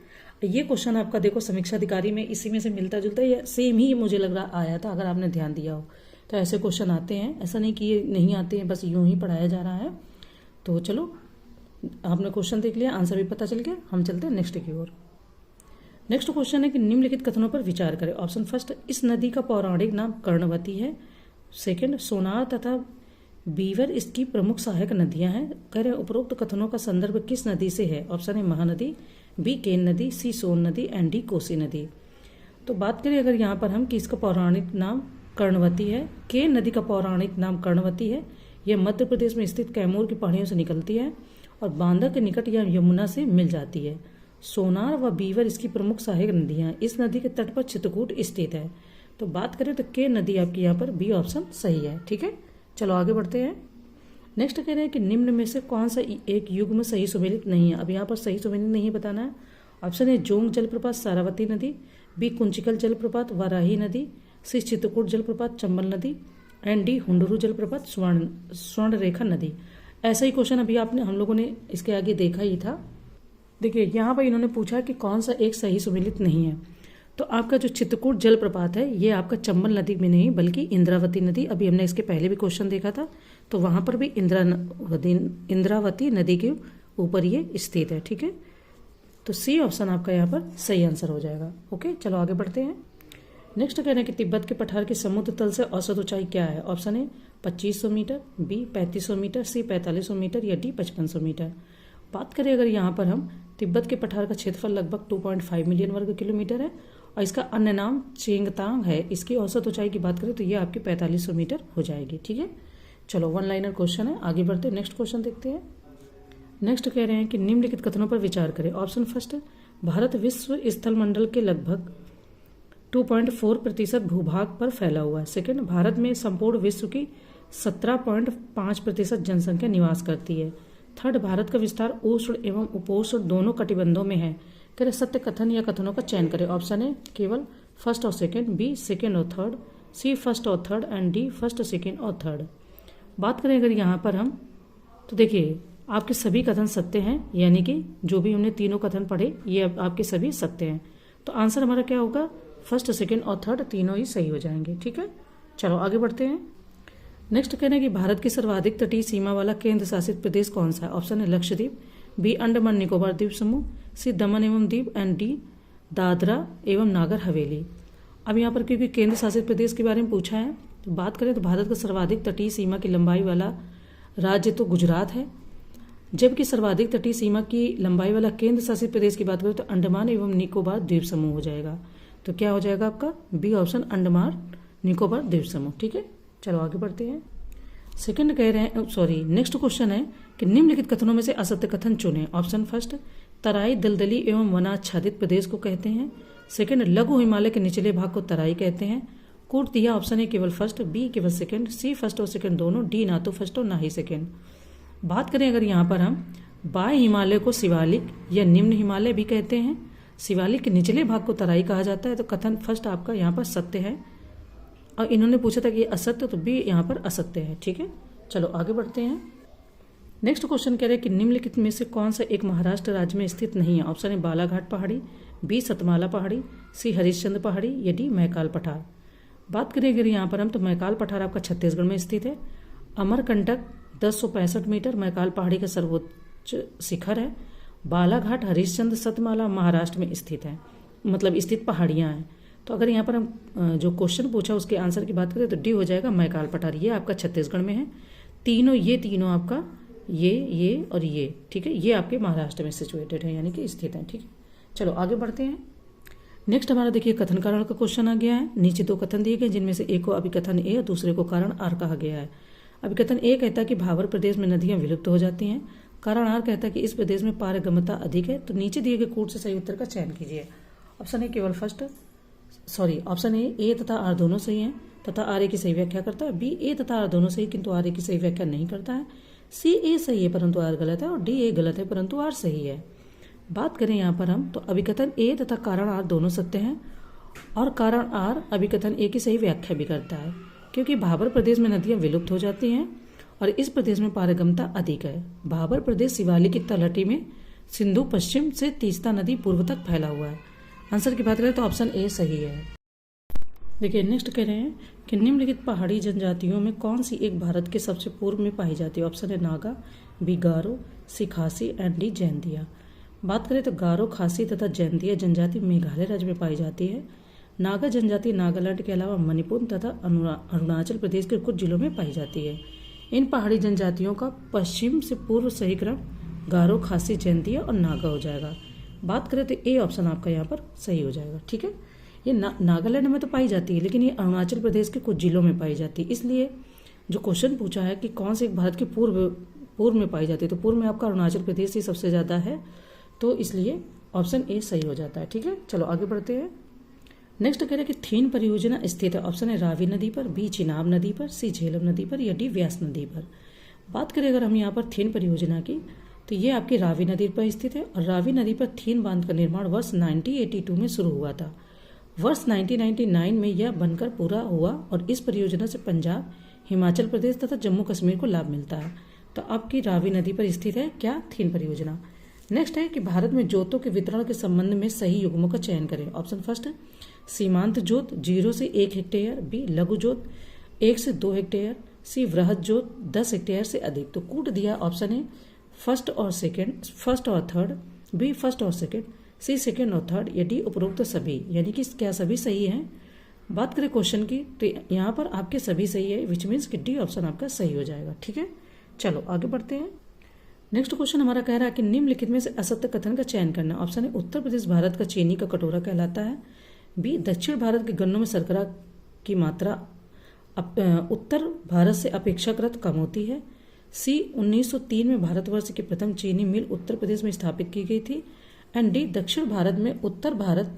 ये क्वेश्चन आपका देखो समीक्षा अधिकारी में इसी में से मिलता जुलता है, या सेम ही मुझे लग रहा आया था, अगर आपने ध्यान दिया हो तो ऐसे क्वेश्चन आते हैं, ऐसा नहीं कि ये नहीं आते हैं, बस यूं ही पढ़ाया जा रहा है। तो चलो आपने क्वेश्चन देख लिया, आंसर भी पता चल गया, हम चलते हैं नेक्स्ट की ओर। नेक्स्ट क्वेश्चन है कि निम्नलिखित कथनों पर विचार करें। ऑप्शन फर्स्ट, इस नदी का पौराणिक नाम कर्णवती है। सेकंड, सोनार तथा बीवर इसकी प्रमुख सहायक नदियां हैं। कह रहे उपरोक्त कथनों का संदर्भ किस नदी से है। ऑप्शन है महानदी, बी केन नदी, सी सोन नदी एंड डी कोसी नदी। तो बात करें अगर यहाँ पर हम कि इसका पौराणिक नाम कर्णवती है, केन नदी का पौराणिक नाम कर्णवती है, यह मध्य प्रदेश में स्थित कैमूर की पहाड़ियों से निकलती है और बांदा के निकट या यमुना से मिल जाती है। सोनार व बीवर इसकी प्रमुख सहायक नदियां हैं। इस नदी के तट पर चित्रकूट स्थित है। तो बात करें तो के नदी आपकी यहाँ पर बी ऑप्शन सही है। ठीक है, चलो आगे बढ़ते हैं। नेक्स्ट कह रहे हैं कि निम्न में से कौन सा एक युग्म सही सुमेलित नहीं है। अब यहाँ पर सही सुमेलित नहीं बताना है। ऑप्शन है जोंग जलप्रपात सारावती नदी, बी कुंचिकल जलप्रपात वाराही नदी, सी चित्रकूट जलप्रपात चंबल नदी एंड डी हुंडरू जलप्रपात स्वर्ण रेखा नदी। ऐसा ही क्वेश्चन अभी आपने हम लोगों ने इसके आगे देखा ही था। देखिए यहाँ पर इन्होंने पूछा कि कौन सा एक सही सुमेलित नहीं है। तो आपका जो चित्रकूट जलप्रपात है ये आपका चंबल नदी में नहीं बल्कि इंद्रावती नदी, अभी हमने इसके पहले भी क्वेश्चन देखा था, तो वहां पर भी इंद्रावती नदी के ऊपर ये स्थित है। ठीक है, तो सी ऑप्शन आपका यहाँ पर सही आंसर हो जाएगा। ओके, चलो आगे बढ़ते हैं। नेक्स्ट कह रहे हैं कि तिब्बत के पठार की समुद्र तल से औसत ऊंचाई क्या है। ऑप्शन है 2500 मीटर, बी 3500 मीटर, सी 4500 मीटर या डी 5500 मीटर। बात करें अगर यहाँ पर हम तिब्बत के पठार का क्षेत्रफल लगभग 2.5 मिलियन वर्ग किलोमीटर है और इसका अन्य नाम चेंगतांग है। इसकी औसत ऊंचाई की बात करें तो ये आपकी 4500 मीटर हो जाएगी। ठीक है, चलो वन लाइनर क्वेश्चन है, आगे बढ़ते हैं। नेक्स्ट क्वेश्चन देखते हैं। नेक्स्ट कह रहे हैं कि निम्नलिखित कथनों पर विचार करें। ऑप्शन फर्स्ट, भारत विश्व स्थल मंडल के लगभग 2.4% भूभाग पर फैला हुआ है। सेकंड, भारत में संपूर्ण विश्व की 17.5% जनसंख्या निवास करती है। थर्ड, भारत का विस्तार उष्ण एवं उपोष्ण दोनों कटिबंधों में है। करें सत्य कथन या कथनों का चयन करें। ऑप्शन है केवल फर्स्ट और सेकंड, बी सेकंड और थर्ड, सी फर्स्ट और third and D first, second और थर्ड। बात करें अगर यहाँ पर हम तो देखिए आपके सभी कथन सत्य हैं, यानी कि जो भी हमने तीनों कथन पढ़े ये आपके सभी सत्य हैं। तो आंसर हमारा क्या होगा, फर्स्ट सेकंड और थर्ड तीनों ही सही हो जाएंगे। ठीक है, चलो आगे बढ़ते हैं। नेक्स्ट कहना है कि भारत की सर्वाधिक तटीय सीमा वाला केंद्र शासित प्रदेश कौन सा है। ऑप्शन है लक्षद्वीप, बी अंडमान निकोबार द्वीप समूह, सी दमन एवं दीव एंड डी दादरा एवं नागर हवेली। अब यहाँ पर क्योंकि केंद्र शासित प्रदेश के बारे में पूछा है तो बात करें तो भारत का सर्वाधिक तटीय सीमा की लंबाई वाला राज्य तो गुजरात है, जबकि सर्वाधिक तटीय सीमा की लंबाई वाला केंद्र शासित प्रदेश की बात करें तो अंडमान एवं निकोबार द्वीप समूह हो जाएगा। तो क्या हो जाएगा आपका बी ऑप्शन अंडमान निकोबार द्वीप समूह। ठीक है, चलो आगे बढ़ते हैं। सेकंड कह रहे हैं नेक्स्ट क्वेश्चन है कि निम्नलिखित कथनों में से असत्य कथन चुनें। ऑप्शन फर्स्ट, तराई दलदली एवं वनाच्छादित प्रदेश को कहते हैं। सेकंड, लघु हिमालय के निचले भाग को तराई कहते हैं। कोड दिया ऑप्शन है केवल फर्स्ट, बी केवल सेकंड, सी फर्स्ट और सेकंड दोनों, डी ना तो फर्स्ट और ना ही सेकंड। बात करें अगर यहाँ पर हम बाय हिमालय को शिवालिक या निम्न हिमालय भी कहते हैं, शिवालिक के निचले भाग को तराई कहा जाता है, तो कथन फर्स्ट आपका यहाँ पर सत्य है और इन्होंने पूछा था कि ये असत्य, तो बी यहाँ पर असत्य है। ठीक है, चलो आगे बढ़ते हैं। नेक्स्ट क्वेश्चन कह रहे हैं कि निम्नलिखित में से कौन सा एक महाराष्ट्र राज्य में स्थित नहीं है। ऑप्शन है बालाघाट पहाड़ी, बी सतमाला पहाड़ी, सी हरिश्चंद्र पहाड़ी या डी मैकाल पठार। बात करें अगर यहाँ पर हम तो मैकाल पठार आपका छत्तीसगढ़ में स्थित है। अमरकंटक 1065 मीटर मैकाल पहाड़ी का सर्वोच्च शिखर है। बालाघाट हरिश्चंद्र सतमाला महाराष्ट्र में स्थित है, मतलब स्थित पहाड़ियाँ हैं। तो अगर यहाँ पर हम जो क्वेश्चन पूछा उसके आंसर की बात करें तो डी हो जाएगा मैकाल पठार। ये आपका छत्तीसगढ़ में है। ये तीनों आपका ये और ये, ठीक है, ये आपके महाराष्ट्र में सिचुएटेड है, यानी कि स्थित है। ठीक है, चलो आगे बढ़ते हैं। नेक्स्ट हमारा देखिए कथन कारण का क्वेश्चन आ गया है। नीचे दो कथन दिए गए जिनमें से एक को अभिकथन ए और दूसरे को कारण आर कहा गया है। अभिकथन ए कहता है कि भाबर प्रदेश में नदियां विलुप्त हो जाती हैं। कारण आर कहता है कि इस प्रदेश में पारगम्यता अधिक है। तो नीचे दिए गए कूट से सही उत्तर का चयन कीजिए। ऑप्शन ए केवल ऑप्शन ए तथा आर दोनों सही हैं। तथा आर ए की सही व्याख्या करता है। बी ए तथा आर दोनों सही किंतु आर ए की सही व्याख्या नहीं करता है। सी ए सही है परंतु आर गलत है और डी ए गलत है परंतु आर सही है। बात करें यहाँ पर हम तो अभिकथन ए तथा कारण आर दोनों सत्य हैं और कारण आर अभिकथन ए की सही व्याख्या भी करता है, क्योंकि भाबर प्रदेश में नदियां विलुप्त हो जाती हैं और इस प्रदेश में पारगमता अधिक है। भाबर प्रदेश शिवालिक की तलहटी में सिंधु पश्चिम से तीस्ता नदी पूर्व तक फैला हुआ है। आंसर की बात करें तो ऑप्शन ए सही है। देखिए नेक्स्ट कह रहे हैं कि निम्नलिखित पहाड़ी जनजातियों में कौन सी एक भारत के सबसे पूर्व में पाई जाती है। ऑप्शन है नागा, बी गारो, सी खासी एंड डी जैंतिया। बात करें तो गारो, खासी तथा जैंतिया जनजाति मेघालय राज्य में पाई जाती है। नागा जनजाति नागालैंड के अलावा मणिपुर तथा अरुणाचल प्रदेश के कुछ जिलों में पाई जाती है। इन पहाड़ी जनजातियों का पश्चिम से पूर्व सही क्रम गारो, खासी, जैंतिया और नागा हो जाएगा। बात करें तो ए ऑप्शन आपका यहाँ पर सही हो जाएगा। ठीक है, ये नागालैंड में तो पाई जाती है लेकिन ये अरुणाचल प्रदेश के कुछ जिलों में पाई जाती है। इसलिए जो क्वेश्चन पूछा है कि कौन से एक भारत के पूर्व में पाई जाती है, तो पूर्व में आपका अरुणाचल प्रदेश ही सबसे ज्यादा है, तो इसलिए ऑप्शन ए सही हो जाता है। ठीक है, चलो आगे बढ़ते हैं। नेक्स्ट कह रहे हैं कि थीन परियोजना स्थित है। ऑप्शन है रावी नदी पर, बी चिनाब नदी पर, सी झेलम नदी पर या डी व्यास नदी पर। बात करें अगर हम यहाँ पर थीन परियोजना की तो ये आपकी रावी नदी पर स्थित है और रावी नदी पर थीन बांध का निर्माण वर्ष 1982 में शुरू हुआ था। वर्ष 1999 में यह बनकर पूरा हुआ और इस परियोजना से पंजाब, हिमाचल प्रदेश तथा जम्मू कश्मीर को लाभ मिलता है। तो आपकी रावी नदी पर स्थित है क्या थीन परियोजना। नेक्स्ट है कि भारत में जोतों के वितरण के संबंध में सही युग्मों का चयन करें। ऑप्शन फर्स्ट है सीमांत जोत 0 से 1 हेक्टेयर, बी लघु जोत 1 से 2 हेक्टेयर, सी वृहद जोत 10 हेक्टेयर से अधिक। तो कूट दिया ऑप्शन है फर्स्ट और थर्ड, बी फर्स्ट और सेकेंड, सी सेकेंड और थर्ड या डी उपरोक्त सभी, यानी कि क्या सभी सही हैं। बात करें क्वेश्चन की तो यहाँ पर आपके सभी सही है, विच मीन्स कि डी ऑप्शन आपका सही हो जाएगा। ठीक है, चलो आगे बढ़ते हैं। नेक्स्ट क्वेश्चन हमारा कह रहा है कि निम्नलिखित में से असत्य कथन का चयन करना। ऑप्शन है उत्तर प्रदेश भारत का चीनी का कटोरा कहलाता है, बी दक्षिण भारत के गन्नों में शर्करा की मात्रा उत्तर भारत से अपेक्षाकृत कम होती है, सी 1903 में भारतवर्ष की प्रथम चीनी मिल उत्तर प्रदेश में स्थापित की गई थी, एंड डी दक्षिण भारत में उत्तर भारत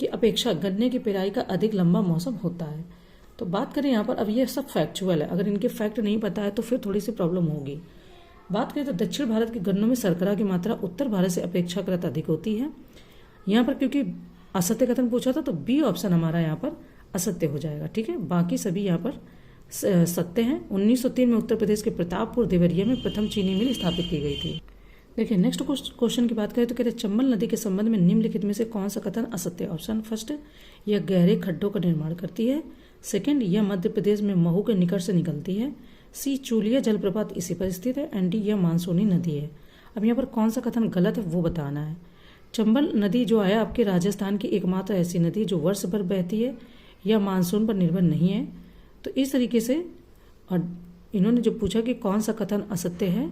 की अपेक्षा गन्ने की पेराई का अधिक लंबा मौसम होता है। तो बात करें यहाँ पर, अब ये सब फैक्चुअल है, अगर इनके फैक्ट नहीं पता है तो फिर थोड़ी सी प्रॉब्लम होगी। बात करें तो दक्षिण भारत के गन्नों में शर्करा की मात्रा उत्तर भारत से अपेक्षाकृत अधिक होती है। यहाँ पर क्योंकि असत्य कथन पूछा था तो बी ऑप्शन हमारा यहाँ पर असत्य हो जाएगा। ठीक है, बाकी सभी यहाँ पर सत्य हैं। 1903 में उत्तर प्रदेश के प्रतापपुर देवरिया में प्रथम चीनी मिल स्थापित की गई थी। देखिए नेक्स्ट क्वेश्चन की बात करें तो कहते हैं चंबल नदी के संबंध में निम्नलिखित में से कौन सा कथन असत्य है। ऑप्शन फर्स्ट, यह गहरे खड्डों का निर्माण करती है, सेकंड, यह मध्य प्रदेश में महू के निकट से निकलती है, सी चूलिया जलप्रपात इसी पर स्थित है, एंड डी यह मानसूनी नदी है। अब यहाँ पर कौन सा कथन गलत है वो बताना है। चंबल नदी जो है आपके राजस्थान की एकमात्र ऐसी नदी जो वर्ष भर बहती है या मानसून पर निर्भर नहीं है। तो इस तरीके से और इन्होंने जो पूछा कि कौन सा कथन असत्य है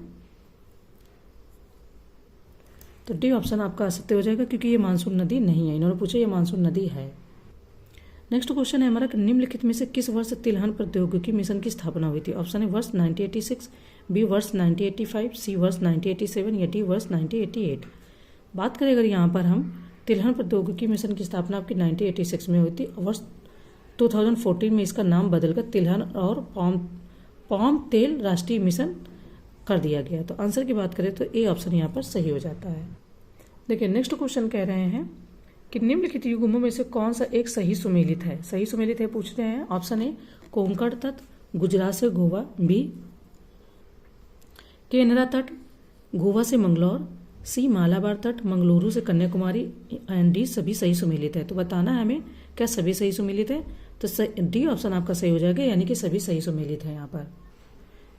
तो डी ऑप्शन आपका असत्य हो जाएगा क्योंकि ये मानसून नदी नहीं है। इन्होंने पूछा ये मानसून नदी है। नेक्स्ट क्वेश्चन है हमारा कि निम्नलिखित में से किस वर्ष तिलहन प्रौद्योगिकी मिशन की स्थापना हुई थी। ऑप्शन है वर्ष 1986, बी वर्ष 1985, सी वर्ष 1987 या डी वर्ष 1988। बात करें अगर यहाँ पर हम तिलहन प्रौद्योगिकी मिशन की स्थापना आपकी 1986 में हुई थी। वर्ष 2014 में इसका नाम बदलकर तिलहन और पाम तेल राष्ट्रीय मिशन कर दिया गया। तो आंसर की बात करें तो ए ऑप्शन यहाँ पर सही हो जाता है। देखिए नेक्स्ट क्वेश्चन कह रहे हैं कि निम्नलिखित युग्मों में से कौन सा एक सही सुमेलित है। सही सुमेलित है पूछते हैं। ऑप्शन ए कोंकण तट गुजरात से गोवा, बी केनरा तट गोवा से मंगलौर, सी मालाबार तट मंगलुरु से कन्याकुमारी, एंड डी सभी सही सुमेलित है। तो बताना है हमें क्या सभी सही सुमेलित है। तो डी ऑप्शन आपका सही हो जाएगा, यानी कि सभी सही सुमेलित है यहाँ पर।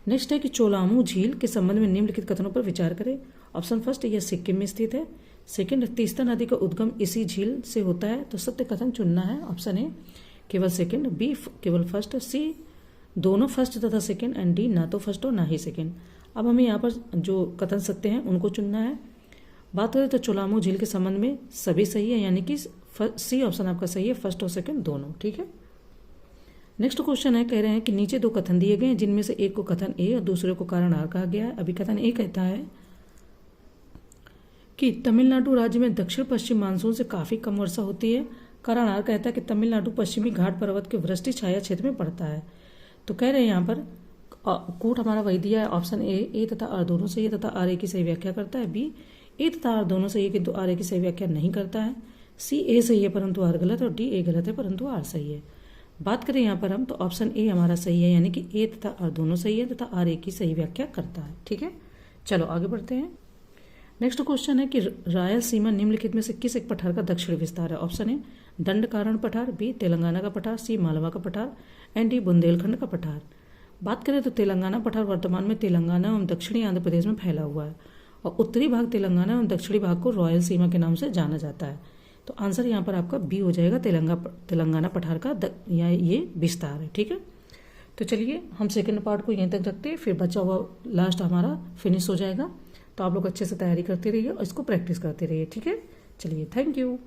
नेक्स्ट है कि चोलामू झील के संबंध में निम्नलिखित कथनों पर विचार करें। ऑप्शन फर्स्ट, यह सिक्किम में स्थित है, सेकंड, तीस्ता नदी का उद्गम इसी झील से होता है। तो सत्य कथन चुनना है। ऑप्शन ए केवल सेकंड, बी केवल फर्स्ट, सी दोनों फर्स्ट तथा सेकंड, एंड डी ना तो फर्स्ट और ना ही सेकंड। अब हमें यहाँ पर जो कथन सत्य हैं उनको चुनना है। बात करें तो चोलामू झील के संबंध में सभी सही है, यानी कि सी ऑप्शन आपका सही है, फर्स्ट और सेकंड दोनों। ठीक है, नेक्स्ट क्वेश्चन है, कह रहे हैं कि नीचे दो कथन दिए गए हैं जिनमें से एक को कथन ए और दूसरे को कारण आर कहा गया है। अभी कथन ए कहता है कि तमिलनाडु राज्य में दक्षिण पश्चिम मानसून से काफी कम वर्षा होती है। करानार कहता है कि तमिलनाडु पश्चिमी घाट पर्वत के वृष्टि छाया क्षेत्र में पड़ता है। तो कह रहे हैं यहाँ पर कूट हमारा वही दिया है, ऑप्शन ए तथा आर दोनों सही है तथा आर ए की सही व्याख्या करता है। बी ए तथा आर दोनों सही है किंतु आर ए की सही व्याख्या नहीं करता है। सी ए सही है परंतु आर गलत है, और डी ए गलत है परंतु आर सही है। बात करें यहाँ पर हम तो ऑप्शन ए हमारा सही है, यानी कि ए तथा आर दोनों सही है तथा आर ए की सही व्याख्या करता है। ठीक है, चलो आगे बढ़ते हैं। नेक्स्ट क्वेश्चन है कि रायलसीमा निम्नलिखित में से किस एक पठार का दक्षिण विस्तार है। ऑप्शन ए दंडकारण्य पठार, बी तेलंगाना का पठार, सी मालवा का पठार, एंड डी बुंदेलखंड का पठार। बात करें तो तेलंगाना पठार वर्तमान में तेलंगाना एवं दक्षिणी आंध्र प्रदेश में फैला हुआ है और उत्तरी भाग तेलंगाना एवं दक्षिणी भाग को रॉयल सीमा के नाम से जाना जाता है। तो आंसर यहाँ पर आपका बी हो जाएगा, तेलंगाना पठार का ये विस्तार है। ठीक है, तो चलिए हम सेकंड पार्ट को यहीं तक रखते हैं, फिर बचा हुआ लास्ट हमारा फिनिश हो जाएगा। तो आप लोग अच्छे से तैयारी करते रहिए और इसको प्रैक्टिस करते रहिए। ठीक है, चलिए थैंक यू।